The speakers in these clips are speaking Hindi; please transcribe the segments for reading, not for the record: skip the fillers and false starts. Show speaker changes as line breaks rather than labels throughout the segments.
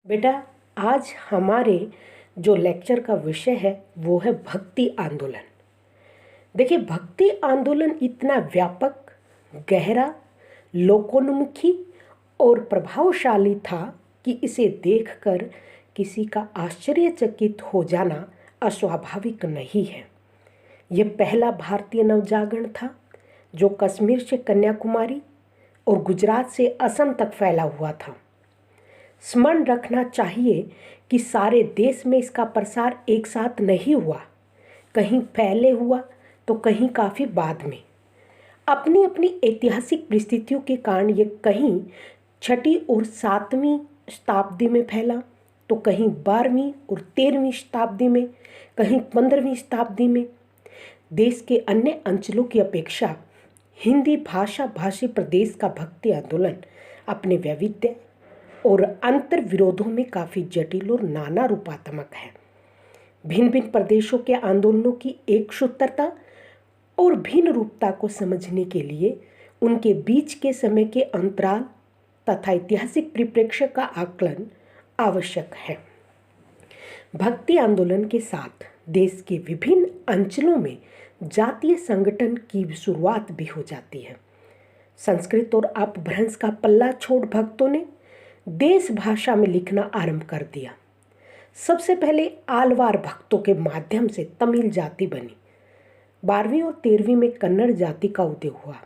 बेटा, आज हमारे जो लेक्चर का विषय है वो है भक्ति आंदोलन। देखिए, भक्ति आंदोलन इतना व्यापक, गहरा, लोकोन्मुखी और प्रभावशाली था कि इसे देखकर किसी का आश्चर्यचकित हो जाना अस्वाभाविक नहीं है। यह पहला भारतीय नवजागरण था जो कश्मीर से कन्याकुमारी और गुजरात से असम तक फैला हुआ था। स्मरण रखना चाहिए कि सारे देश में इसका प्रसार एक साथ नहीं हुआ, कहीं पहले हुआ तो कहीं काफ़ी बाद में। अपनी अपनी ऐतिहासिक परिस्थितियों के कारण ये कहीं 6वीं और 7वीं शताब्दी में फैला, तो कहीं 12वीं और 13वीं शताब्दी में, कहीं 15वीं शताब्दी में। देश के अन्य अंचलों की अपेक्षा हिंदी भाषी प्रदेश का भक्ति आंदोलन अपने वैविध्य और अंतर विरोधों में काफ़ी जटिल और नाना रूपात्मक है। भिन्न भिन्न प्रदेशों के आंदोलनों की एक सूत्रता और भिन्न रूपता को समझने के लिए उनके बीच के समय के अंतराल तथा ऐतिहासिक परिप्रेक्ष्य का आकलन आवश्यक है। भक्ति आंदोलन के साथ देश के विभिन्न अंचलों में जातीय संगठन की शुरुआत भी हो जाती है। संस्कृत और अपभ्रंश का पल्ला छोड़ भक्तों ने देश भाषा में लिखना आरंभ कर दिया। सबसे पहले आलवार भक्तों के माध्यम से तमिल जाति बनी। 12वीं और 13वीं में कन्नड़ जाति का उदय हुआ।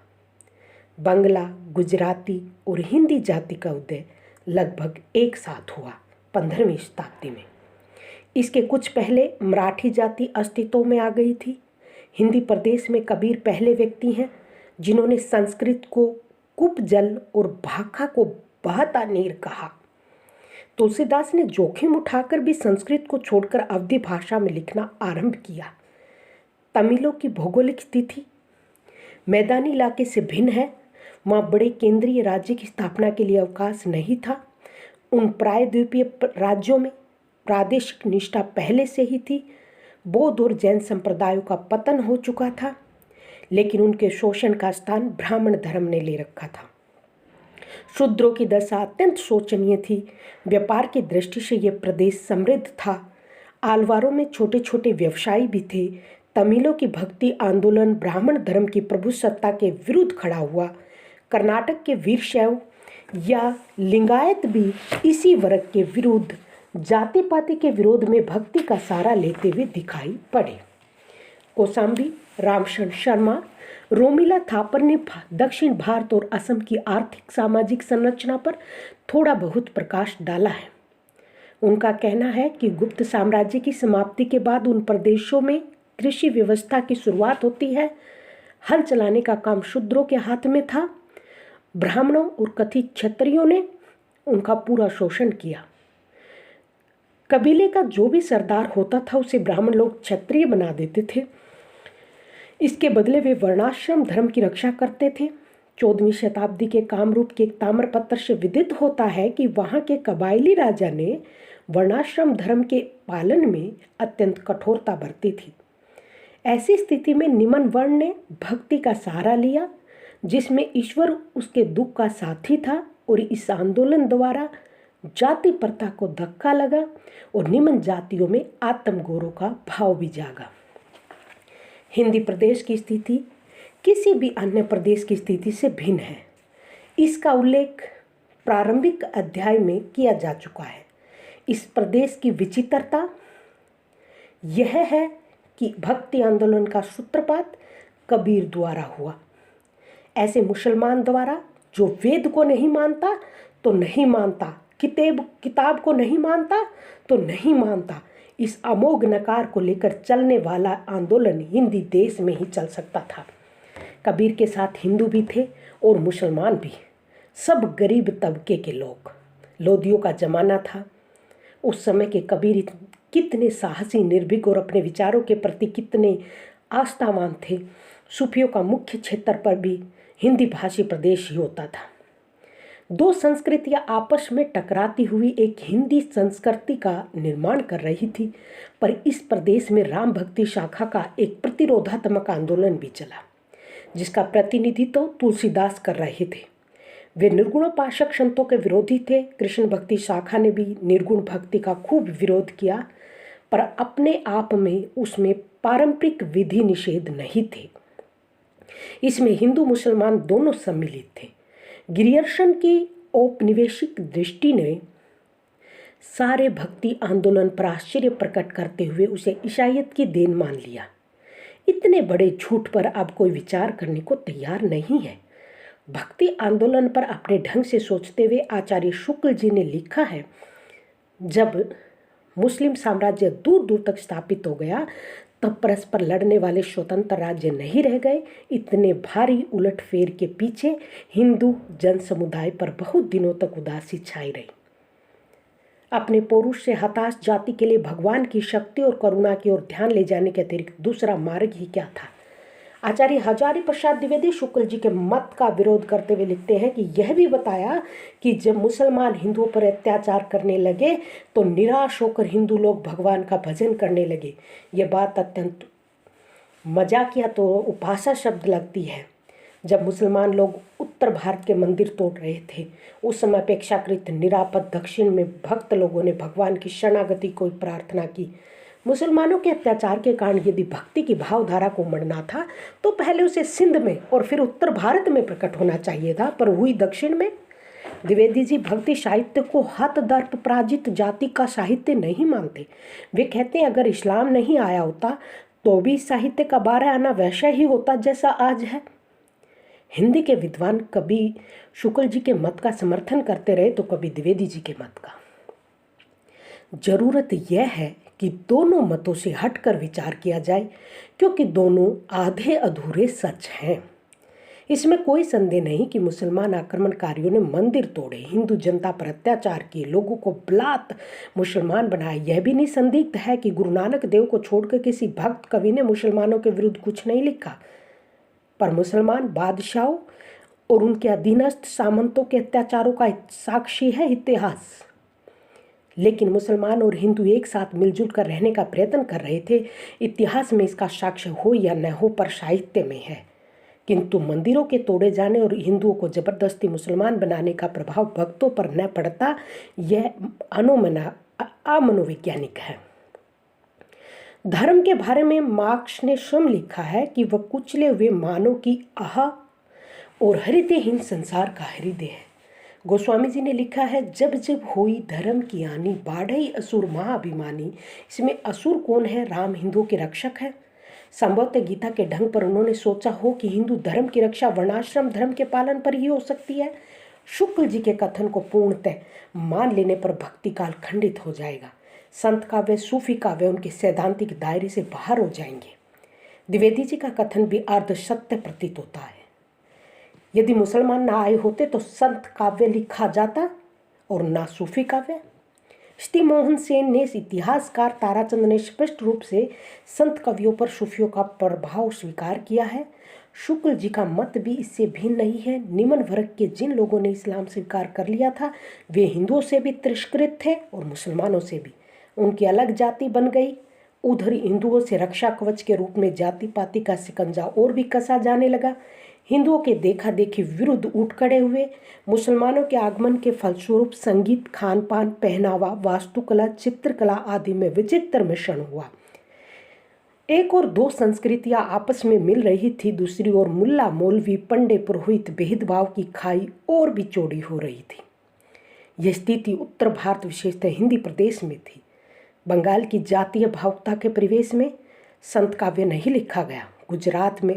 बंगला, गुजराती और हिंदी जाति का उदय लगभग एक साथ हुआ 15वीं शताब्दी में। इसके कुछ पहले मराठी जाति अस्तित्व में आ गई थी। हिंदी प्रदेश में कबीर पहले व्यक्ति हैं जिन्होंने संस्कृत को कुपजल और भाखा को बहता नीर कहा। तुलसीदास ने जोखिम उठाकर भी संस्कृत को छोड़कर अवधी भाषा में लिखना आरंभ किया। तमिलों की भौगोलिक स्थिति मैदानी इलाके से भिन्न है। वहाँ बड़े केंद्रीय राज्य की स्थापना के लिए अवकाश नहीं था। उन प्रायद्वीपीय राज्यों में प्रादेशिक निष्ठा पहले से ही थी। बौद्ध और जैन संप्रदायों का पतन हो चुका था, लेकिन उनके शोषण का स्थान ब्राह्मण धर्म ने ले रखा था। शूद्रों की दशा अत्यंत शोचनीय थी। व्यापार की दृष्टि से यह प्रदेश समृद्ध था। आलवारों में छोटे छोटे व्यवसायी भी थे। तमिलों की भक्ति आंदोलन ब्राह्मण धर्म की प्रभुसत्ता के विरुद्ध खड़ा हुआ। कर्नाटक के वीरशैव या लिंगायत भी इसी वर्ग के विरुद्ध, जाति पाति के विरोध में भक्ति का सहारा लेते हुए दिखाई पड़े। कोसाम्बी, रामशरण शर्मा, रोमिला थापर ने दक्षिण भारत और असम की आर्थिक सामाजिक संरचना पर थोड़ा बहुत प्रकाश डाला है। उनका कहना है कि गुप्त साम्राज्य की समाप्ति के बाद उन प्रदेशों में कृषि व्यवस्था की शुरुआत होती है। हल चलाने का काम शूद्रों के हाथ में था। ब्राह्मणों और कथित क्षत्रियों ने उनका पूरा शोषण किया। कबीले का जो भी सरदार होता था उसे ब्राह्मण लोग क्षत्रिय बना देते थे। इसके बदले वे वर्णाश्रम धर्म की रक्षा करते थे। 14वीं शताब्दी के कामरूप के एक ताम्रपत्र से विदित होता है कि वहाँ के कबायली राजा ने वर्णाश्रम धर्म के पालन में अत्यंत कठोरता बरती थी। ऐसी स्थिति में निम्न वर्ण ने भक्ति का सहारा लिया, जिसमें ईश्वर उसके दुख का साथी था, और इस आंदोलन द्वारा जाति प्रथा को धक्का लगा और निम्न जातियों में आत्मगौरव का भाव भी जागा। हिंदी प्रदेश की स्थिति किसी भी अन्य प्रदेश की स्थिति से भिन्न है। इसका उल्लेख प्रारंभिक अध्याय में किया जा चुका है। इस प्रदेश की विचित्रता यह है कि भक्ति आंदोलन का सूत्रपात कबीर द्वारा हुआ। ऐसे मुसलमान द्वारा जो वेद को नहीं मानता तो नहीं मानता, किताब को नहीं मानता तो नहीं मानता, इस अमोघ नकार को लेकर चलने वाला आंदोलन हिंदी देश में ही चल सकता था। कबीर के साथ हिंदू भी थे और मुसलमान भी, सब गरीब तबके के लोग। लोदियों का जमाना था। उस समय के कबीर कितने साहसी, निर्भीक और अपने विचारों के प्रति कितने आस्थावान थे। सूफियों का मुख्य क्षेत्र पर भी हिंदी भाषी प्रदेश ही होता था। दो संस्कृतियां आपस में टकराती हुई एक हिंदी संस्कृति का निर्माण कर रही थी, पर इस प्रदेश में राम भक्ति शाखा का एक प्रतिरोधात्मक आंदोलन भी चला, जिसका प्रतिनिधित्व तुलसीदास कर रहे थे। वे निर्गुणोपासक संतों के विरोधी थे। कृष्ण भक्ति शाखा ने भी निर्गुण भक्ति का खूब विरोध किया, पर अपने आप में उसमें पारंपरिक विधि निषेध नहीं थे। इसमें हिंदू मुसलमान दोनों सम्मिलित थे। गिरियर्सन की औपनिवेशिक दृष्टि ने सारे भक्ति आंदोलन पर आश्चर्य प्रकट करते हुए उसे ईसाईयत की देन मान लिया। इतने बड़े झूठ पर अब कोई विचार करने को तैयार नहीं है। भक्ति आंदोलन पर अपने ढंग से सोचते हुए आचार्य शुक्ल जी ने लिखा है, जब मुस्लिम साम्राज्य दूर दूर तक स्थापित हो गया तब परस्पर लड़ने वाले स्वतंत्र राज्य नहीं रह गए। इतने भारी उलटफेर के पीछे हिंदू जन समुदाय पर बहुत दिनों तक उदासी छाई रही। अपने पौरुष से हताश जाति के लिए भगवान की शक्ति और करुणा की ओर ध्यान ले जाने के अतिरिक्त दूसरा मार्ग ही क्या था। आचार्य हजारी प्रसाद द्विवेदी शुक्ल जी के मत का विरोध करते हुए लिखते हैं कि यह भी बताया कि जब मुसलमान हिंदुओं पर अत्याचार करने लगे तो निराश होकर हिंदू लोग भगवान का भजन करने लगे। यह बात अत्यंत मजाकिया तो उपहासा शब्द लगती है। जब मुसलमान लोग उत्तर भारत के मंदिर तोड़ रहे थे, उस समय अपेक्षाकृत निरापद दक्षिण में भक्त लोगों ने भगवान की शरणागति को प्रार्थना की। मुसलमानों के अत्याचार के कारण यदि भक्ति की भावधारा को मरना था तो पहले उसे सिंध में और फिर उत्तर भारत में प्रकट होना चाहिए था, पर हुई दक्षिण में। द्विवेदी जी भक्ति साहित्य को हत दर्प पराजित जाति का साहित्य नहीं मानते। वे कहते हैं अगर इस्लाम नहीं आया होता तो भी साहित्य का 12 आना वैसा ही होता जैसा आज है। हिंदी के विद्वान कभी शुक्ल जी के मत का समर्थन करते रहे तो कभी द्विवेदी जी के मत का। जरूरत यह है कि दोनों मतों से हटकर विचार किया जाए, क्योंकि दोनों आधे अधूरे सच हैं। इसमें कोई संदेह नहीं कि मुसलमान आक्रमणकारियों ने मंदिर तोड़े, हिंदू जनता पर अत्याचार किए, लोगों को बलात् मुसलमान बनाए। यह भी निसंदिग्ध है कि गुरु नानक देव को छोड़कर किसी भक्त कवि ने मुसलमानों के विरुद्ध कुछ नहीं लिखा, पर मुसलमान बादशाहों और उनके अधीनस्थ सामंतों के अत्याचारों का साक्षी है इतिहास। लेकिन मुसलमान और हिंदू एक साथ मिलजुल कर रहने का प्रयत्न कर रहे थे। इतिहास में इसका साक्ष्य हो या न हो, पर साहित्य में है। किंतु मंदिरों के तोड़े जाने और हिंदुओं को जबरदस्ती मुसलमान बनाने का प्रभाव भक्तों पर न पड़ता, यह अमनोवैज्ञानिक है। धर्म के बारे में मार्क्स ने स्वयं लिखा है कि वह कुचले हुए मानव की आह और हृदयहीन संसार का हृदय है। गोस्वामी जी ने लिखा है, जब जब हुई धर्म की हानि बाढ़ई असुर महाअभिमानी। इसमें असुर कौन है? राम हिंदुओं के रक्षक है। संभवतः गीता के ढंग पर उन्होंने सोचा हो कि हिंदू धर्म की रक्षा वर्णाश्रम धर्म के पालन पर ही हो सकती है। शुक्ल जी के कथन को पूर्णतः मान लेने पर भक्ति काल खंडित हो जाएगा। संत काव्य, सूफी काव्य उनके सैद्धांतिक दायरे से बाहर हो जाएंगे। द्विवेदी जी का कथन भी अर्ध सत्य प्रतीत होता है। यदि मुसलमान ना आए होते तो संत काव्य लिखा जाता और ना सूफी काव्य। श्री मोहन सेन ने, इतिहासकार ताराचंद ने स्पष्ट रूप से संत कवियों पर सूफियों का प्रभाव स्वीकार किया है। शुक्ल जी का मत भी इससे भिन्न नहीं है। निम्न वर्ग के जिन लोगों ने इस्लाम स्वीकार कर लिया था, वे हिंदुओं से भी तिरस्कृत थे और मुसलमानों से भी। उनकी अलग जाति बन गई। उधर हिंदुओं से रक्षा कवच के रूप में जाति पाति का शिकंजा और भी कसा जाने लगा। हिंदुओं के देखा देखी विरुद्ध उठ खड़े हुए। मुसलमानों के आगमन के फलस्वरूप संगीत, खान पान, पहनावा, वास्तुकला, चित्रकला आदि में विचित्र मिश्रण हुआ। एक और दो संस्कृतियां आपस में मिल रही थी, दूसरी ओर मुल्ला मौलवी पंडे पुरोहित भेदभाव की खाई और भी चौड़ी हो रही थी। यह स्थिति उत्तर भारत विशेषतः हिंदी प्रदेश में थी। बंगाल की जातीय भावुकता के परिवेश में संत काव्य नहीं लिखा गया। गुजरात में